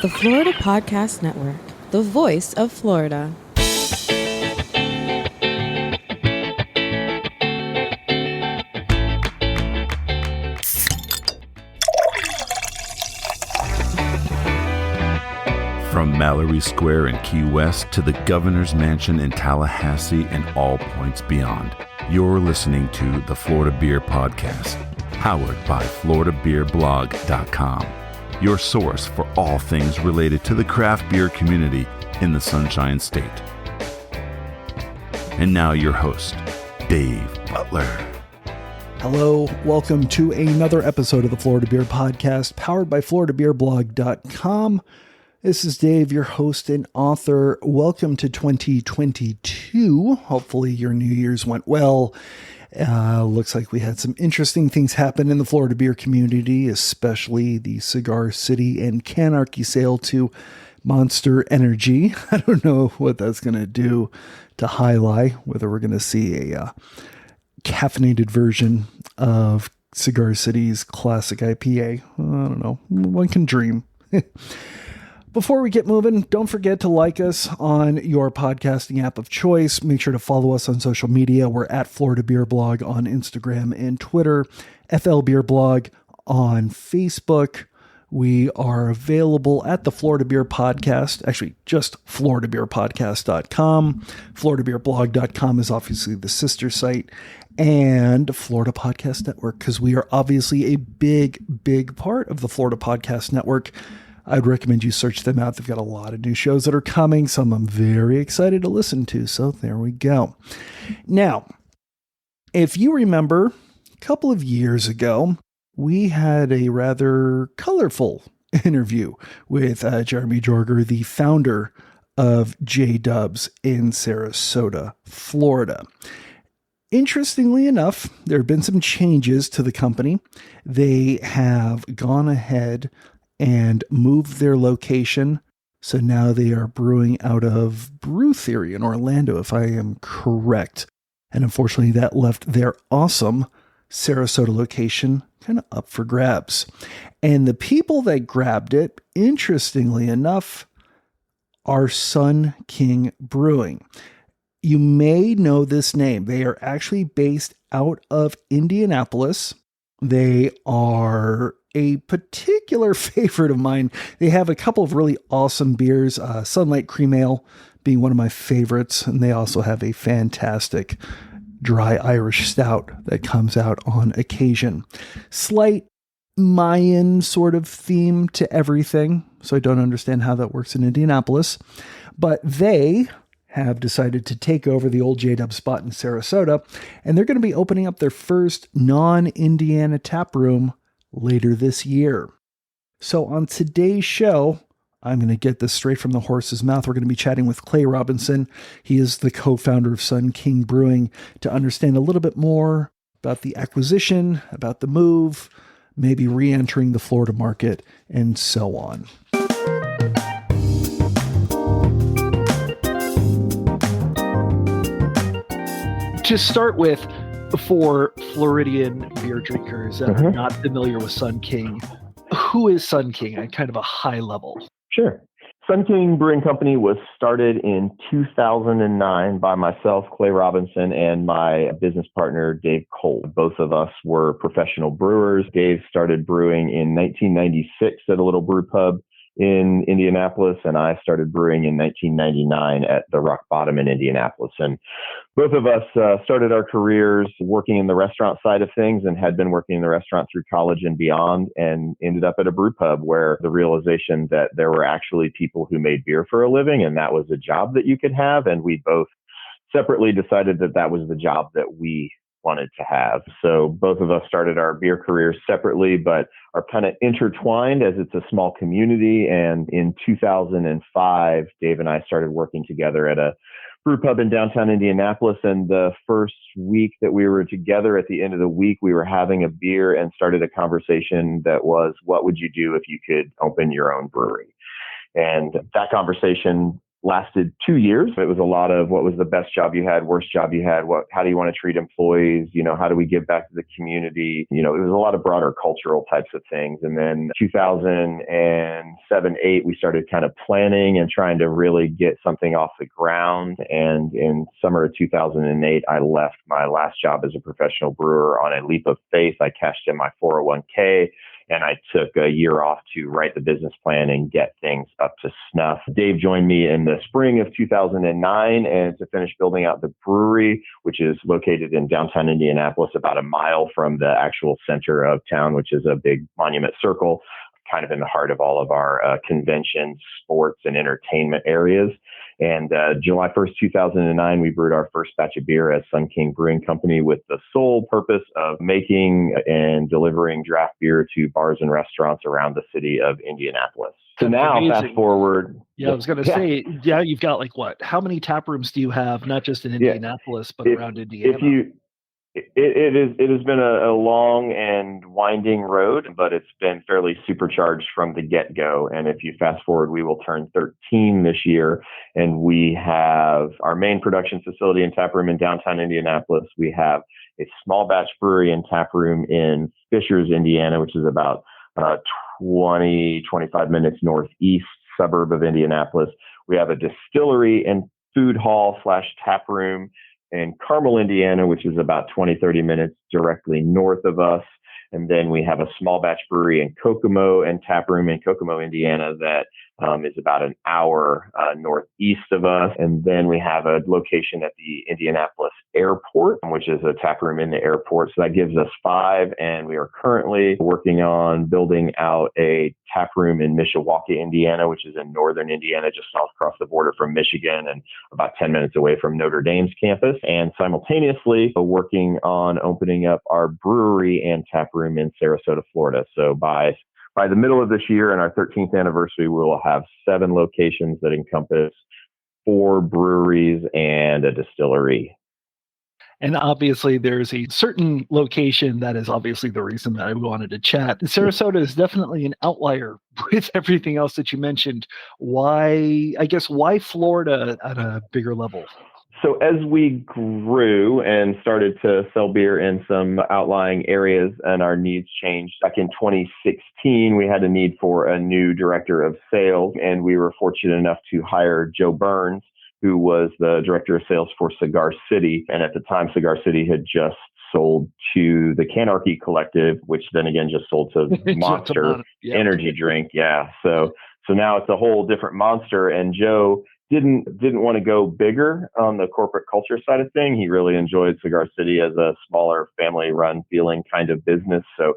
The Florida Podcast Network, the voice of Florida. From Mallory Square in Key West to the Governor's Mansion in Tallahassee and all points beyond, you're listening to the Florida Beer Podcast, powered by FloridaBeerBlog.com, your source for all things related to the craft beer community in the Sunshine State. And now your host, Dave Butler. Hello, welcome to another episode of the Florida Beer Podcast, powered by FloridaBeerBlog.com. This is Dave, your host and author. Welcome to 2022. Hopefully your New Year's went well. Looks like we had some interesting things happen in the Florida beer community, especially the Cigar City and Canarchy sale to Monster Energy. I don't know what that's going to do to Jai Alai, whether we're going to see a caffeinated version of Cigar City's classic IPA. I don't know. One can dream. Before we get moving, don't forget to like us on your podcasting app of choice. Make sure to follow us on social media. We're at Florida Beer Blog on Instagram and Twitter, FL Beer Blog on Facebook. We are available at the Florida Beer Podcast, actually just floridabeerpodcast.com. FloridaBeerBlog.com is obviously the sister site, and Florida Podcast Network, because we are obviously a big part of the Florida Podcast Network. I'd recommend you search them out. They've got a lot of new shows that are coming. Some I'm very excited to listen to. So there we go. Now, if you remember, a couple of years ago, we had a rather colorful interview with Jeremy Jorger, the founder of JDubs in Sarasota, Florida. Interestingly enough, there have been some changes to the company. They have gone ahead and moved their location. So now they are brewing out of Brew Theory in Orlando, if I am correct. And unfortunately, that left their awesome Sarasota location kind of up for grabs. And the people that grabbed it, interestingly enough, are Sun King Brewing. You may know this name. They are actually based out of Indianapolis. They are a particular favorite of mine. They have a couple of really awesome beers, Sunlight Cream Ale being one of my favorites. And they also have a fantastic dry Irish stout that comes out on occasion. Slight Mayan sort of theme to everything. So I don't understand how that works in Indianapolis. But they have decided to take over the old JDubs spot in Sarasota. And they're going to be opening up their first non-Indiana tap room later this year. So on today's show, I'm going to get this straight from the horse's mouth. We're going to be chatting with Clay Robinson. He is the co-founder of Sun King Brewing, to understand a little bit more about the acquisition, about the move, maybe re-entering the Florida market, and so on. To start with, for Floridian beer drinkers that are not familiar with Sun King, who is Sun King at kind of a high level? Sure. Sun King Brewing Company was started in 2009 by myself, Clay Robinson, and my business partner, Dave Cole. Both of us were professional brewers. Dave started brewing in 1996 at a little brew pub in Indianapolis, and I started brewing in 1999 at the Rock Bottom in Indianapolis. And both of us started our careers working in the restaurant side of things, and had been working in the restaurant through college and beyond, and ended up at a brew pub where the realization that there were actually people who made beer for a living, and that was a job that you could have. And we both separately decided that that was the job that we wanted to have. So both of us started our beer careers separately, but are kind of intertwined as it's a small community. And in 2005, Dave and I started working together at a brew pub in downtown Indianapolis. And the first week that we were together, at the end of the week, we were having a beer and started a conversation that was, what would you do if you could open your own brewery? And that conversation lasted 2 years. It was a lot of what was the best job you had, worst job you had, how do you want to treat employees, how do we give back to the community? It was a lot of broader cultural types of things. And then 2007, 8, we started kind of planning and trying to really get something off the ground. And in summer of 2008, I left my last job as a professional brewer on a leap of faith. I cashed in my 401k. And I took a year off to write the business plan and get things up to snuff. Dave joined me in the spring of 2009 and to finish building out the brewery, which is located in downtown Indianapolis, about a mile from the actual center of town, which is a big monument circle, kind of in the heart of all of our conventions, sports, and entertainment areas. And July 1st, 2009, we brewed our first batch of beer as Sun King Brewing Company with the sole purpose of making and delivering draft beer to bars and restaurants around the city of Indianapolis. So now, fast forward. Yeah, I was going to say, you've got how many tap rooms do you have, not just in Indianapolis, but around Indiana? It has been a long and winding road, but it's been fairly supercharged from the get-go. And if you fast forward, we will turn 13 this year, and we have our main production facility and tap room in downtown Indianapolis. We have a small batch brewery and tap room in Fishers, Indiana, which is about 25 minutes northeast suburb of Indianapolis. We have a distillery and food hall / tap room in Carmel, Indiana, which is about 30 minutes directly north of us. And then we have a small batch brewery in Kokomo and tap room in Kokomo, Indiana, that is about an hour northeast of us. And then we have a location at the Indianapolis airport, which is a tap room in the airport. So that gives us 5. And we are currently working on building out a tap room in Mishawaka, Indiana, which is in northern Indiana, just south across the border from Michigan and about 10 minutes away from Notre Dame's campus. And simultaneously working on opening up our brewery and tap room in Sarasota, Florida. So by the middle of this year and our 13th anniversary, we will have 7 locations that encompass 4 breweries and a distillery. And obviously, there's a certain location that is obviously the reason that I wanted to chat. Sarasota is definitely an outlier with everything else that you mentioned. Why Florida at a bigger level? So as we grew and started to sell beer in some outlying areas and our needs changed, back in 2016, we had a need for a new director of sales, and we were fortunate enough to hire Joe Burns, who was the director of sales for Cigar City. And at the time, Cigar City had just sold to the Canarchy Collective, which then again just sold to Monster Energy Drink. Yeah. So now it's a whole different monster. And Joe didn't want to go bigger on the corporate culture side of thing. He really enjoyed Cigar City as a smaller family-run feeling kind of business. So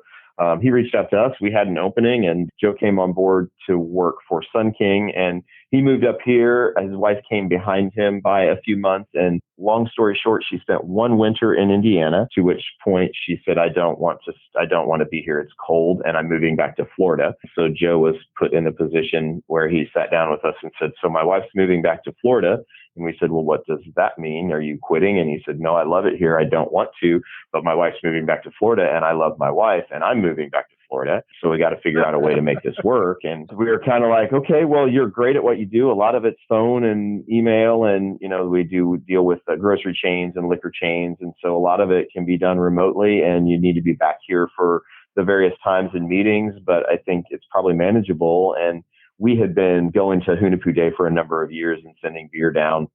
he reached out to us. We had an opening, and Joe came on board to work for Sun King, and he moved up here. His wife came behind him by a few months, and long story short, she spent one winter in Indiana, to which point she said, I don't want to be here. It's cold, and I'm moving back to Florida. So Joe was put in a position where he sat down with us and said, so my wife's moving back to Florida. And we said, well, what does that mean? Are you quitting? And he said, no, I love it here. I don't want to, but my wife's moving back to Florida and I love my wife and I'm moving back to Florida. So we got to figure out a way to make this work. And we were kind of like, okay, well, you're great at what you do. A lot of it's phone and email. And, we do deal with grocery chains and liquor chains. And so a lot of it can be done remotely and you need to be back here for the various times and meetings. But I think it's probably manageable. And we had been going to Hunapoo Day for a number of years and sending beer down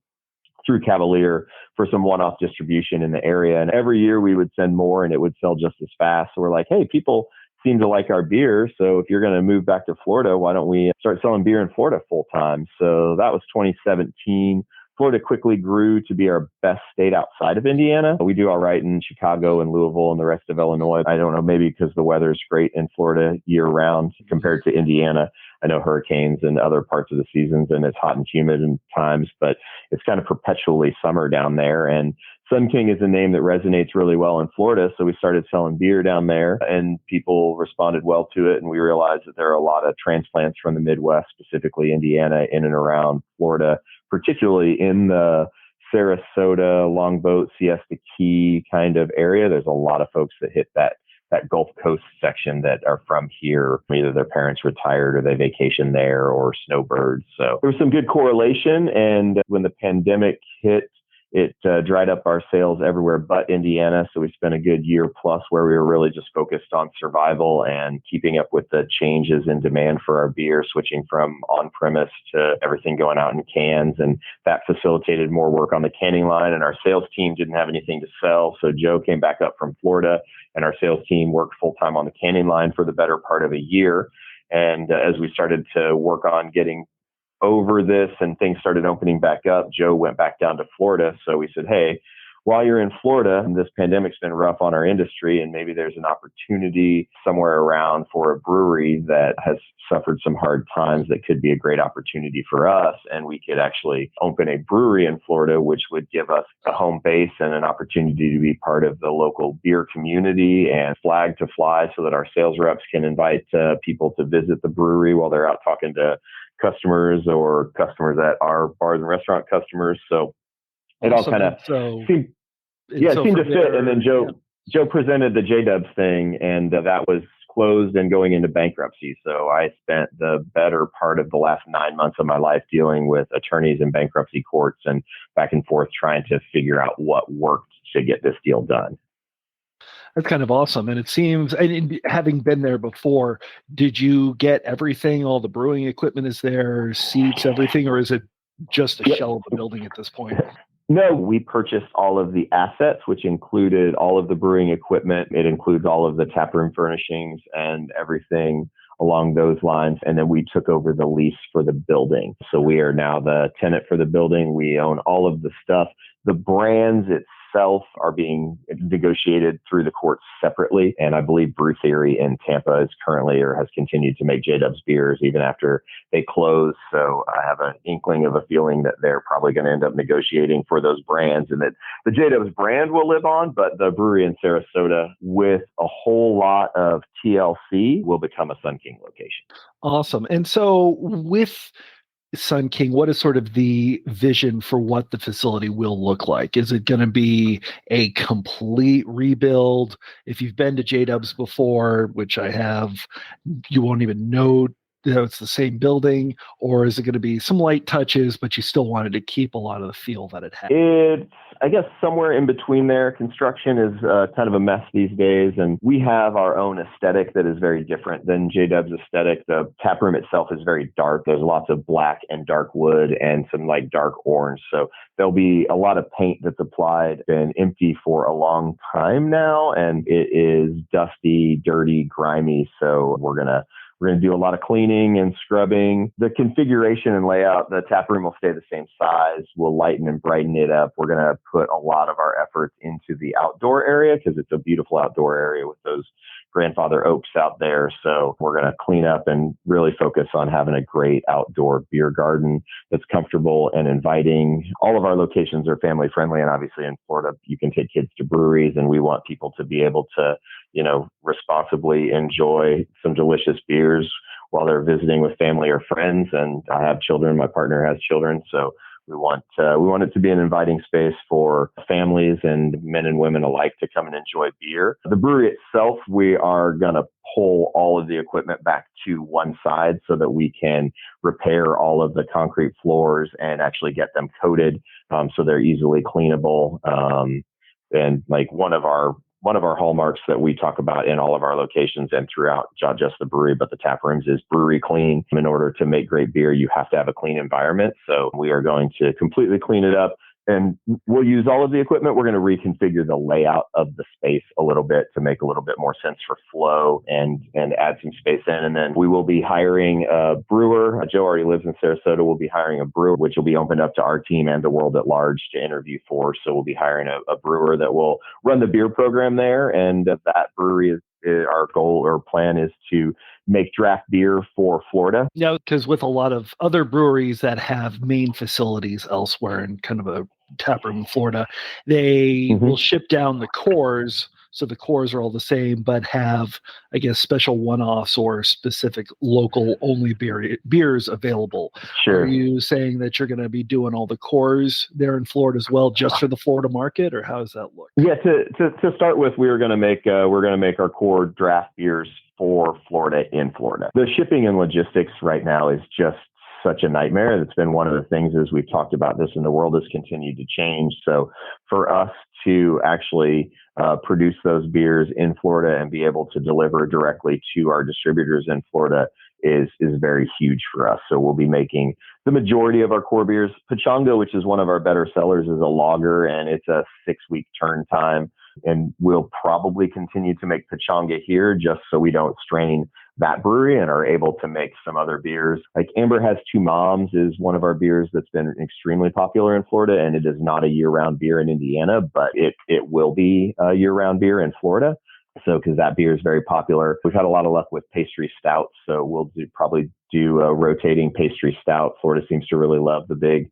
through Cavalier for some one-off distribution in the area. And every year we would send more and it would sell just as fast. So we're like, hey, people seem to like our beer. So if you're going to move back to Florida, why don't we start selling beer in Florida full time? So that was 2017. Florida quickly grew to be our best state outside of Indiana. We do all right in Chicago and Louisville and the rest of Illinois. I don't know, maybe because the weather is great in Florida year round compared to Indiana. I know hurricanes and other parts of the seasons and it's hot and humid in times, but it's kind of perpetually summer down there. And Sun King is a name that resonates really well in Florida. So we started selling beer down there and people responded well to it. And we realized that there are a lot of transplants from the Midwest, specifically Indiana, in and around Florida, particularly in the Sarasota, Longboat, Siesta Key kind of area. There's a lot of folks that hit that that Gulf Coast section that are from here. Either their parents retired or they vacation there, or snowbirds. So there was some good correlation. And when the pandemic hit, it dried up our sales everywhere but Indiana. So we spent a good year plus where we were really just focused on survival and keeping up with the changes in demand for our beer, switching from on-premise to everything going out in cans. And that facilitated more work on the canning line. And our sales team didn't have anything to sell. So Joe came back up from Florida, and our sales team worked full-time on the canning line for the better part of a year. And as we started to work on getting over this and things started opening back up, Joe went back down to Florida. So we said, hey, while you're in Florida, this pandemic's been rough on our industry, and maybe there's an opportunity somewhere around for a brewery that has suffered some hard times that could be a great opportunity for us. And we could actually open a brewery in Florida, which would give us a home base and an opportunity to be part of the local beer community and flag to fly so that our sales reps can invite people to visit the brewery while they're out talking to customers or customers that are bars and restaurant customers. So it all kind of seemed to fit. And then Joe presented the JDubs thing, and that was closed and going into bankruptcy. So I spent the better part of the last 9 months of my life dealing with attorneys in bankruptcy courts and back and forth trying to figure out what worked to get this deal done. That's kind of awesome. And it seems, and having been there before, did you get everything? All the brewing equipment is there, seats, everything, or is it just a shell of a building at this point? No, we purchased all of the assets, which included all of the brewing equipment. It includes all of the taproom furnishings and everything along those lines. And then we took over the lease for the building. So we are now the tenant for the building. We own all of the stuff. The brands itself are being negotiated through the courts separately. And I believe Brew Theory in Tampa is currently or has continued to make JDubs beers even after they close. So I have an inkling of a feeling that they're probably going to end up negotiating for those brands and that the JDubs brand will live on, but the brewery in Sarasota with a whole lot of TLC will become a Sun King location. Awesome. And so with Sun King, what is sort of the vision for what the facility will look like? Is it going to be a complete rebuild? If you've been to JDubs before, which I have, you won't even know that it's the same building, or is it going to be some light touches, but you still wanted to keep a lot of the feel that it had? It's, I guess, somewhere in between there. Construction is kind of a mess these days, and we have our own aesthetic that is very different than JDubs aesthetic. The taproom itself is very dark. There's lots of black and dark wood and some like dark orange. So there'll be a lot of paint that's applied and empty for a long time now, and it is dusty, dirty, grimy. So we're going to do a lot of cleaning and scrubbing. The configuration and layout, the tap room will stay the same size. We'll lighten and brighten it up. We're going to put a lot of our efforts into the outdoor area because it's a beautiful outdoor area with those grandfather oaks out there. So we're going to clean up and really focus on having a great outdoor beer garden that's comfortable and inviting. All of our locations are family friendly. And obviously in Florida, you can take kids to breweries, and we want people to be able to, responsibly enjoy some delicious beers while they're visiting with family or friends. And I have children. My partner has children. So we want it to be an inviting space for families and men and women alike to come and enjoy beer. The brewery itself, we are going to pull all of the equipment back to one side so that we can repair all of the concrete floors and actually get them coated so they're easily cleanable. And like one of our hallmarks that we talk about in all of our locations and throughout not just the brewery, but the tap rooms is brewery clean. In order to make great beer, you have to have a clean environment. So we are going to completely clean it up, and we'll use all of the equipment. We're going to reconfigure the layout of the space a little bit to make a little bit more sense for flow and add some space in. And then we will be hiring a brewer. Joe already lives in Sarasota. We'll be hiring a brewer, which will be opened up to our team and the world at large to interview for. So we'll be hiring a brewer that will run the beer program there. And that brewery is our goal or plan is to make draft beer for Florida. Yeah, because with a lot of other breweries that have main facilities elsewhere in kind of a taproom in Florida, they will ship down the cores so the cores are all the same, but have, I guess, special one-offs or specific local-only beers available. Sure. Are you saying that you're going to be doing all the cores there in Florida as well, just for the Florida market, or how does that look? Yeah, to start with, we're going to make our core draft beers for Florida in Florida. The shipping and logistics right now is just such a nightmare. It's been one of the things, as we've talked about this, and the world has continued to change. So for us to actually produce those beers in Florida and be able to deliver directly to our distributors in Florida is very huge for us. So we'll be making the majority of our core beers. Pechanga, which is one of our better sellers, is a lager, and it's a 6-week turn time. And we'll probably continue to make Pechanga here just so we don't strain that brewery and are able to make some other beers. Like Amber Has Two Moms is one of our beers that's been extremely popular in Florida, and it is not a year-round beer in Indiana, but it will be a year-round beer in Florida. So, because that beer is very popular. We've had a lot of luck with pastry stouts, so we'll probably do a rotating pastry stout. Florida seems to really love the big,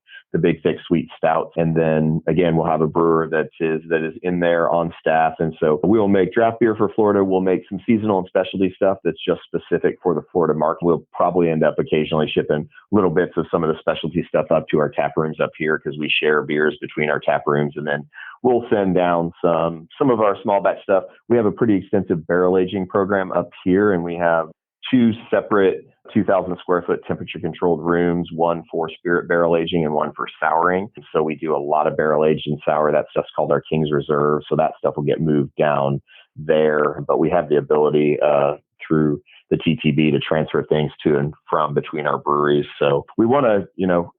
thick, sweet stouts. And then again, we'll have a brewer that is in there on staff. And so we'll make draft beer for Florida. We'll make some seasonal and specialty stuff that's just specific for the Florida market. We'll probably end up occasionally shipping little bits of some of the specialty stuff up to our tap rooms up here, because we share beers between our tap rooms. And then we'll send down some of our small batch stuff. We have a pretty extensive barrel aging program up here, and we have 2 separate 2,000 square foot temperature controlled rooms, one for spirit barrel aging and one for souring. So we do a lot of barrel aged and sour. That stuff's called our King's Reserve. So that stuff will get moved down there, but we have the ability through the TTB to transfer things to and from between our breweries. So we want to,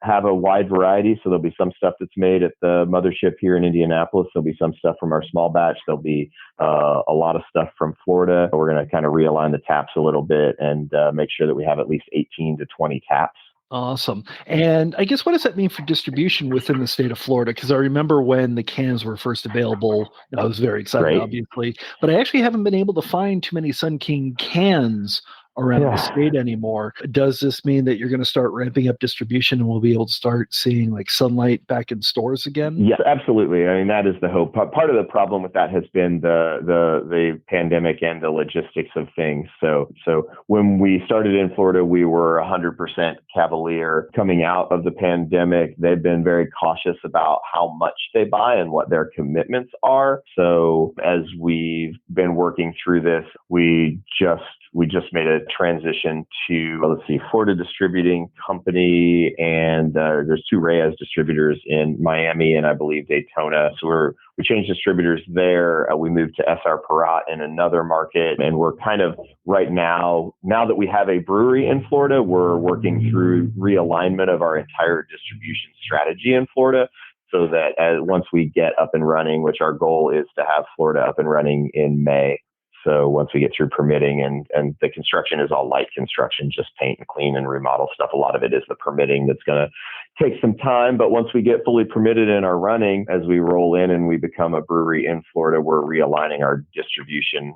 have a wide variety. So there'll be some stuff that's made at the mothership here in Indianapolis. There'll be some stuff from our small batch. There'll be a lot of stuff from Florida. We're going to kind of realign the taps a little bit and make sure that we have at least 18 to 20 taps. Awesome. And I guess, what does that mean for distribution within the state of Florida? Because I remember when the cans were first available, I was very excited, obviously, but I actually haven't been able to find too many Sun King cans around the state anymore. Does this mean that you're going to start ramping up distribution and we'll be able to start seeing like Sunlight back in stores again? Yes, absolutely. I mean, that is the hope. Part of the problem with that has been the pandemic and the logistics of things. So when we started in Florida, we were 100% cavalier. Coming out of the pandemic, they've been very cautious about how much they buy and what their commitments are. So as we've been working through this, we just made a transition to, Florida Distributing Company, and there's 2 Reyes distributors in Miami and I believe Daytona. So we changed distributors there. We moved to SR Parat in another market, and we're kind of right now that we have a brewery in Florida, we're working through realignment of our entire distribution strategy in Florida, so that once we get up and running, which our goal is to have Florida up and running in May. So once we get through permitting, and the construction is all light construction, just paint and clean and remodel stuff. A lot of it is the permitting that's going to take some time. But once we get fully permitted and are running, as we roll in and we become a brewery in Florida, we're realigning our distribution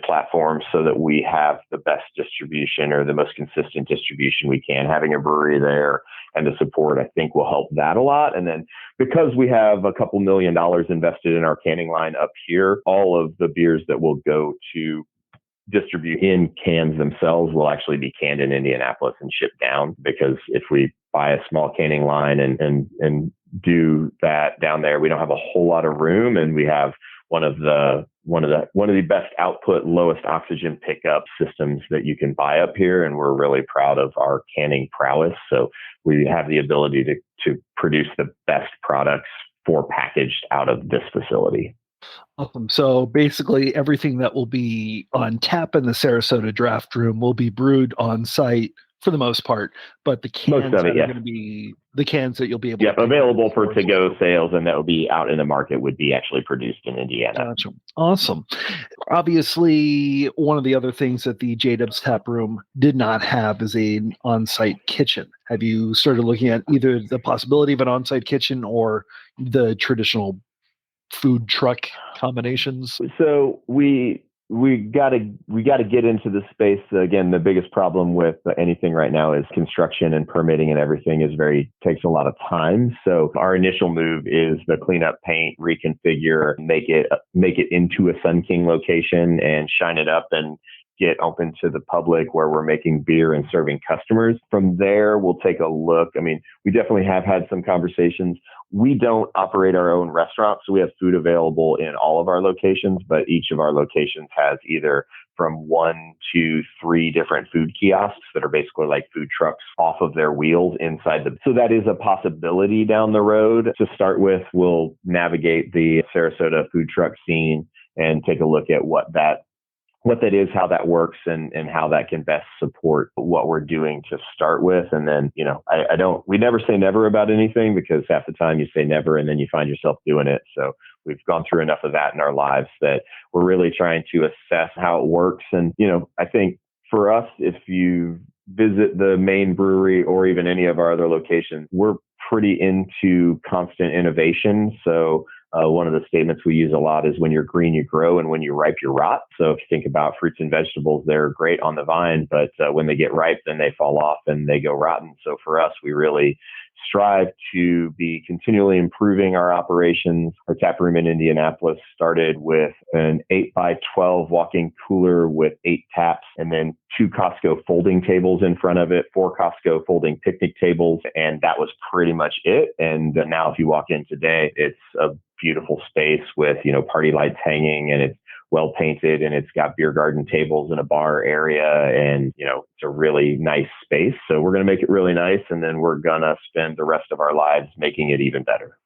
platform so that we have the best distribution, or the most consistent distribution we can. Having a brewery there and the support, I think, will help that a lot. And then because we have a couple $1 million invested in our canning line up here, all of the beers that will go to distribute in cans themselves will actually be canned in Indianapolis and shipped down, because if we buy a small canning line and do that down there, we don't have a whole lot of room, and we have one of the best output, lowest oxygen pickup systems that you can buy up here, and we're really proud of our canning prowess. So we have the ability to produce the best products for packaged out of this facility. Awesome. So basically, everything that will be on tap in the Sarasota draft room will be brewed on site for the most part, but the cans are going to be the cans that you'll be able to available for to-go sales, and that will be out in the market, would be actually produced in Indiana. Gotcha. Awesome. Obviously, one of the other things that the JDubs tap room did not have is an on-site kitchen. Have you started looking at either the possibility of an on-site kitchen or the traditional food truck combinations? So we we gotta get into the space. Again, the biggest problem with anything right now is construction and permitting and everything takes a lot of time. So our initial move is the clean up, paint, reconfigure, make it into a Sun King location and shine it up and get open to the public where we're making beer and serving customers. From there, we'll take a look. I mean, we definitely have had some conversations. We don't operate our own restaurant, so we have food available in all of our locations, but each of our locations has either from 1 to 3 different food kiosks that are basically like food trucks off of their wheels inside so that is a possibility down the road. To start with, we'll navigate the Sarasota food truck scene and take a look at what that is, how that works, and how that can best support what we're doing to start with. And then, we never say never about anything, because half the time you say never and then you find yourself doing it. So we've gone through enough of that in our lives that we're really trying to assess how it works. And, I think for us, if you visit the main brewery or even any of our other locations, we're pretty into constant innovation. So one of the statements we use a lot is when you're green, you grow, and when you're ripe, you rot. So if you think about fruits and vegetables, they're great on the vine, but when they get ripe, then they fall off and they go rotten. So for us, we really strive to be continually improving our operations. Our tap room in Indianapolis started with an 8x12 walk-in cooler with 8 taps, and then 2 Costco folding tables in front of it, 4 Costco folding picnic tables, and that was pretty much it. And now if you walk in today, it's a beautiful space with, party lights hanging, and it's well painted, and it's got beer garden tables and a bar area, and it's a really nice space. So we're going to make it really nice, and then we're going to spend the rest of our lives making it even better.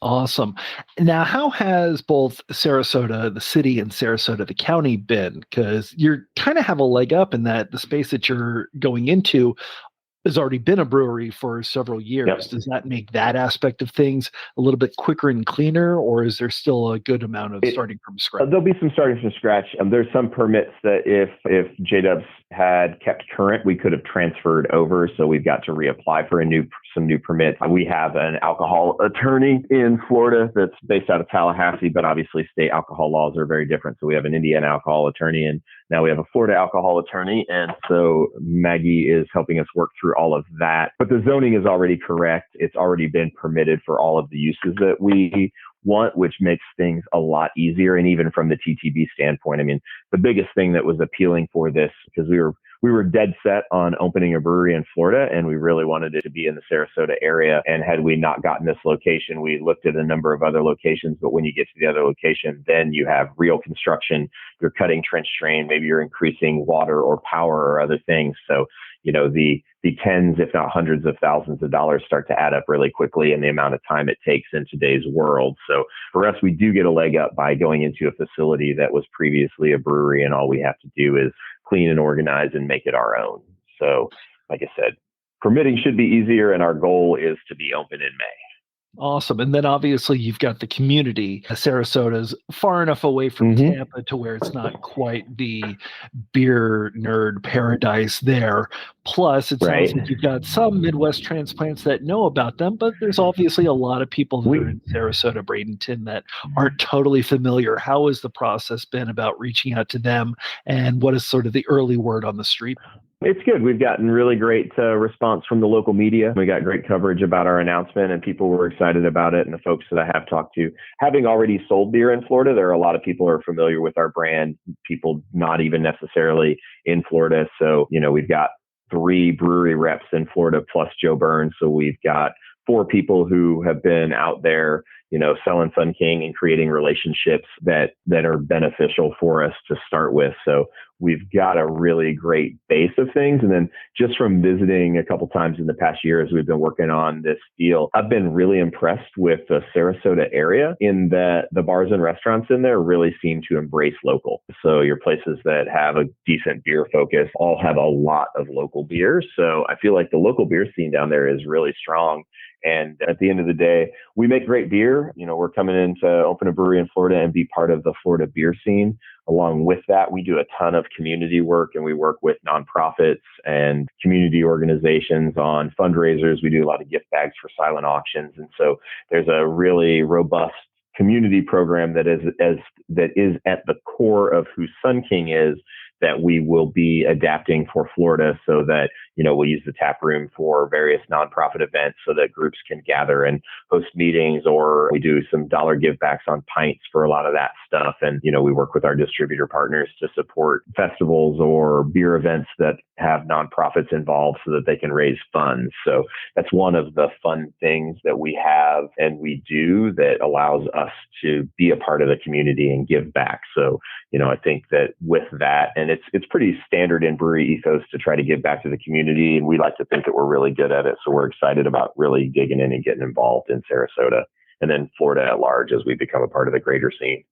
Awesome. Now, how has both Sarasota, the city, and Sarasota, the county been? Because you kind of have a leg up in that the space that you're going into has already been a brewery for several years. Yep. Does that make that aspect of things a little bit quicker and cleaner, or is there still a good amount of starting from scratch? There'll be some starting from scratch. There's some permits that if JDubs had kept current, we could have transferred over. So we've got to reapply for some new permits. We have an alcohol attorney in Florida that's based out of Tallahassee, but obviously state alcohol laws are very different. So we have an Indiana alcohol attorney, and now we have a Florida alcohol attorney. And so Maggie is helping us work through all of that. But the zoning is already correct. It's already been permitted for all of the uses that we want, which makes things a lot easier. And even from the TTB standpoint, the biggest thing that was appealing for this, because we were dead set on opening a brewery in Florida, and we really wanted it to be in the Sarasota area. And had we not gotten this location, we looked at a number of other locations. But when you get to the other location, then you have real construction. You're cutting trench drain. Maybe you're increasing water or power or other things. So, the tens, if not hundreds of thousands of dollars start to add up really quickly in the amount of time it takes in today's world. So for us, we do get a leg up by going into a facility that was previously a brewery, and all we have to do is clean and organize and make it our own. So like I said, permitting should be easier, and our goal is to be open in May. Awesome. And then obviously you've got the community. Sarasota's far enough away from Tampa to where it's not quite the beer nerd paradise there. Plus, it sounds like you've got some Midwest transplants that know about them, but there's obviously a lot of people that are in Sarasota, Bradenton that aren't totally familiar. How has the process been about reaching out to them, and what is sort of the early word on the street? It's good. We've gotten really great response from the local media. We got great coverage about our announcement, and people were excited about it. And the folks that I have talked to, having already sold beer in Florida, there are a lot of people who are familiar with our brand, people not even necessarily in Florida. So, we've got 3 brewery reps in Florida plus Joe Burns. So we've got 4 people who have been out there, selling Sun King and creating relationships that are beneficial for us to start with. So we've got a really great base of things. And then just from visiting a couple times in the past year as we've been working on this deal, I've been really impressed with the Sarasota area in that the bars and restaurants in there really seem to embrace local. So your places that have a decent beer focus all have a lot of local beer. So I feel like the local beer scene down there is really strong. And at the end of the day, we make great beer. We're coming in to open a brewery in Florida and be part of the Florida beer scene. Along with that, we do a ton of community work, and we work with nonprofits and community organizations on fundraisers. We do a lot of gift bags for silent auctions. And so there's a really robust community program that is at the core of who Sun King is, that we will be adapting for Florida, so that, we'll use the tap room for various nonprofit events so that groups can gather and host meetings, or we do some dollar give backs on pints for a lot of that stuff. And, we work with our distributor partners to support festivals or beer events that have nonprofits involved so that they can raise funds. So that's one of the fun things that we have and we do that allows us to be a part of the community and give back. So, I think that with that, and it's pretty standard in brewery ethos to try to give back to the community. And we like to think that we're really good at it. So we're excited about really digging in and getting involved in Sarasota and then Florida at large as we become a part of the greater scene.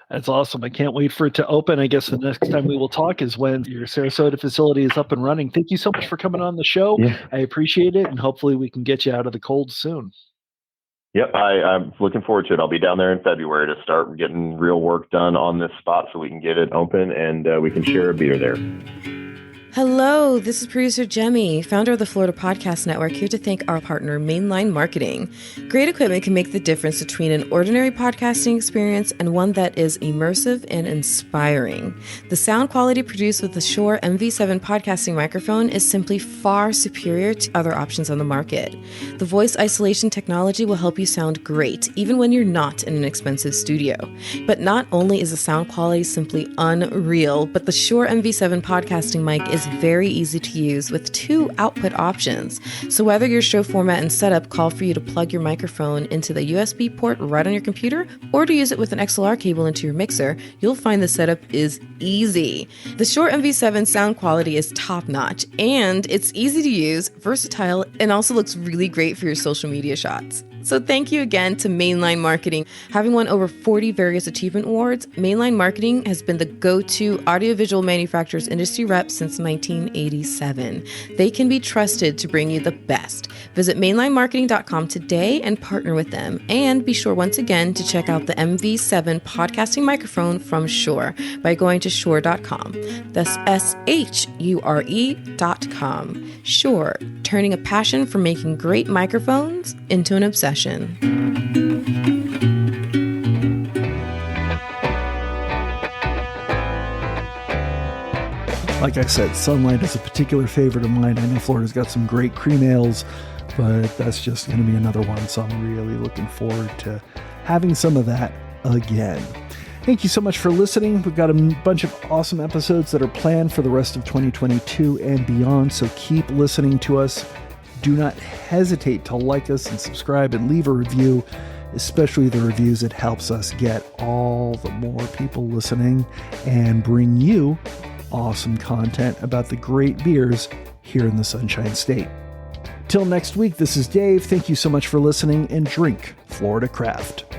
That's awesome. I can't wait for it to open. I guess the next time we will talk is when your Sarasota facility is up and running. Thank you so much for coming on the show. Yeah. I appreciate it. And hopefully we can get you out of the cold soon. Yep, I'm looking forward to it. I'll be down there in February to start getting real work done on this spot so we can get it open and we can share a beer there. Hello, this is producer Jemmy, founder of the Florida Podcast Network, here to thank our partner, Mainline Marketing. Great equipment can make the difference between an ordinary podcasting experience and one that is immersive and inspiring. The sound quality produced with the Shure MV7 podcasting microphone is simply far superior to other options on the market. The voice isolation technology will help you sound great, even when you're not in an expensive studio. But not only is the sound quality simply unreal, but the Shure MV7 podcasting mic is very easy to use with 2 output options. So whether your show format and setup call for you to plug your microphone into the USB port right on your computer or to use it with an XLR cable into your mixer, you'll find the setup is easy. The Shure MV7 sound quality is top-notch, and it's easy to use, versatile, and also looks really great for your social media shots. So thank you again to Mainline Marketing. Having won over 40 various achievement awards, Mainline Marketing has been the go-to audiovisual manufacturers industry rep since 1987. They can be trusted to bring you the best. Visit mainlinemarketing.com today and partner with them. And be sure once again to check out the MV7 podcasting microphone from Shure by going to shure.com. That's SHURE.com. Shure, turning a passion for making great microphones into an obsession. Like I said, Sunlight is a particular favorite of mine. I know Florida's got some great cream ales, but that's just going to be another one. So I'm really looking forward to having some of that again. Thank you so much for listening. We've got a bunch of awesome episodes that are planned for the rest of 2022 and beyond. So keep listening to us. Do not hesitate to like us and subscribe and leave a review, especially the reviews. It helps us get all the more people listening and bring you awesome content about the great beers here in the Sunshine State. Till next week, this is Dave. Thank you so much for listening, and drink Florida Craft.